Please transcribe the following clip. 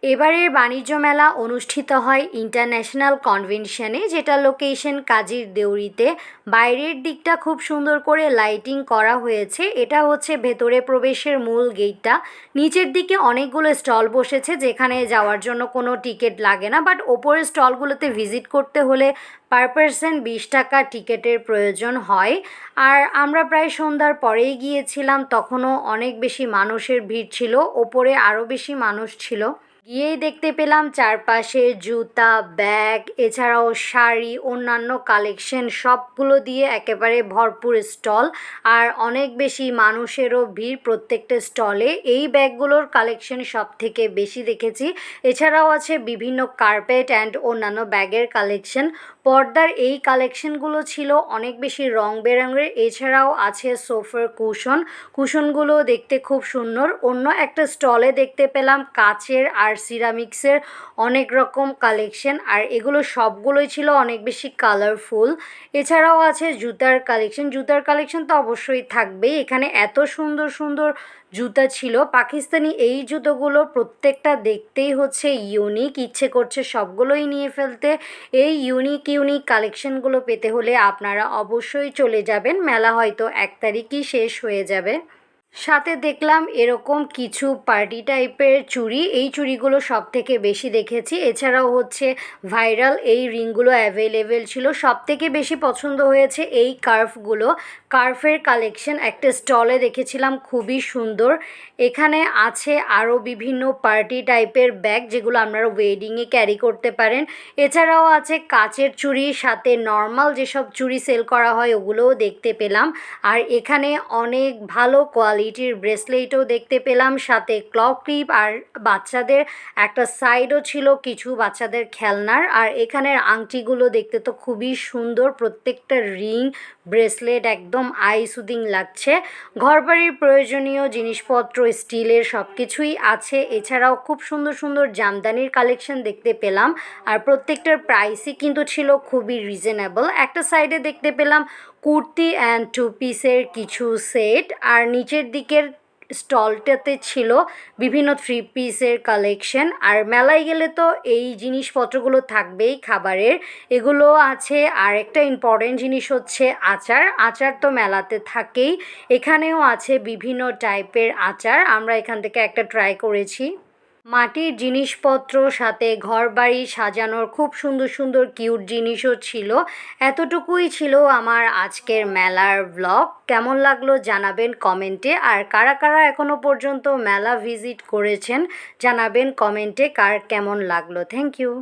এবারের বাণিজ্য মেলা অনুষ্ঠিত হয় ইন্টারন্যাশনাল কনভেনশনে, যেটা লোকেশন কাজীর দেউরিতে। বাইরের দিকটা খুব সুন্দর করে লাইটিং করা হয়েছে। এটা হচ্ছে ভেতরে প্রবেশের মূল গেটটা। নিচের দিকে অনেকগুলো স্টল বসেছে, যেখানে যাওয়ার জন্য কোনো টিকিট লাগে না, বাট ওপরের স্টলগুলোতে ভিজিট করতে হলে পার পারসন 20 টাকা টিকিটের প্রয়োজন হয়। আর আমরা প্রায় সন্ধ্যার পরেই গিয়েছিলাম, তখনও অনেক বেশি মানুষের ভিড় ছিল, ওপরে আরও বেশি মানুষ ছিল। গিয়েই দেখতে পেলাম চারপাশে জুতা, ব্যাগ, এছাড়াও শাড়ি, অন্যান্য কালেকশন সবগুলো দিয়ে একেবারে ভরপুর স্টল। আর অনেক বেশি মানুষেরও ভিড় প্রত্যেকটা স্টলে। এই ব্যাগগুলোর কালেকশন সব থেকে বেশি দেখেছি। এছাড়াও আছে বিভিন্ন কার্পেট অ্যান্ড অন্যান্য ব্যাগের কালেকশন। পর্দার এই কালেকশনগুলো ছিল অনেক বেশি রং বেরঙের। এছাড়াও আছে সোফার কুশনগুলো দেখতে খুব সুন্দর। অন্য একটা স্টলে দেখতে পেলাম কাচের আর সিরামিক্সের অনেক রকম কালেকশন, আর এগুলো সবগুলোই ছিল অনেক বেশি কালারফুল। এছাড়াও আছে জুতার কালেকশন তো অবশ্যই থাকবেই। এখানে এত সুন্দর সুন্দর জুতা ছিল। পাকিস্তানি এই জুতোগুলো প্রত্যেকটা দেখতেই হচ্ছে ইউনিক, ইচ্ছে করছে সবগুলোই নিয়ে ফেলতে। এই ইউনিক কালেকশনগুলো পেতে হলে আপনারা অবশ্যই চলে যাবেন। মেলা হয়তো 1 তারিখই শেষ হয়ে যাবে। সাথে দেখলাম এরকম কিছু পার্টি টাইপের চুড়ি। এই চুড়িগুলো সব থেকে বেশি দেখেছি। এছাড়াও হচ্ছে ভাইরাল এই রিংগুলো অ্যাভেলেবেল ছিল। সব থেকে বেশি পছন্দ হয়েছে এই কার্ফের কালেকশন একটা স্টলে দেখেছিলাম, খুবই সুন্দর। এখানে আছে আরও বিভিন্ন পার্টি টাইপের ব্যাগ, যেগুলো আপনারা ওয়েডিংয়ে ক্যারি করতে পারেন। এছাড়াও আছে কাচের চুড়ি, সাথে নর্মাল যেসব চুড়ি সেল করা হয় ওগুলোও দেখতে পেলাম। আর এখানে অনেক ভালো কোয়ালিটির ব্রেসলেটও দেখতে পেলাম, সাথে ক্লক ক্লিপ, আর বাচ্চাদের একটা সাইডও ছিল কিছু বাচ্চাদের খেলনার। আর এখানের আংটিগুলো দেখতে তো খুবই সুন্দর, প্রত্যেকটা রিং ব্রেসলেট একদম আই সুদিং লাগছে। ঘরবাড়ির প্রয়োজনীয় জিনিসপত্র, স্টিলের সব কিছুই আছে। এছাড়াও খুব সুন্দর সুন্দর জামদানির কালেকশন দেখতে পেলাম, আর প্রত্যেকটার প্রাইসই কিন্তু ছিল খুবই রিজনেবল। একটা সাইডে দেখতে পেলাম কুর্তি অ্যান্ড 2 পিসের কিছু সেট, আর নিচের দিকের স্টলটাতে ছিল বিভিন্ন 3 পিসের কালেকশন। আর মেলায় গেলে তো এই জিনিসপত্রগুলো থাকবেই খাবারের, এগুলো আছে। আর একটা ইম্পর্টেন্ট জিনিস হচ্ছে আচার তো মেলাতে থাকেই। এখানেও আছে বিভিন্ন টাইপের আচার। আমরা এখান থেকে একটা ট্রাই করেছি। মাটির জিনিসপত্র, সাথে ঘরবাড়ি সাজানোর খুব সুন্দর সুন্দর কিউট জিনিসও ছিল। এতটুকুই ছিল আমার আজকের মেলার ব্লগ। কেমন লাগলো জানাবেন কমেন্টে। আর কারা কারা এখনও পর্যন্ত মেলা ভিজিট করেছেন জানাবেন কমেন্টে কার কেমন লাগলো। Thank you.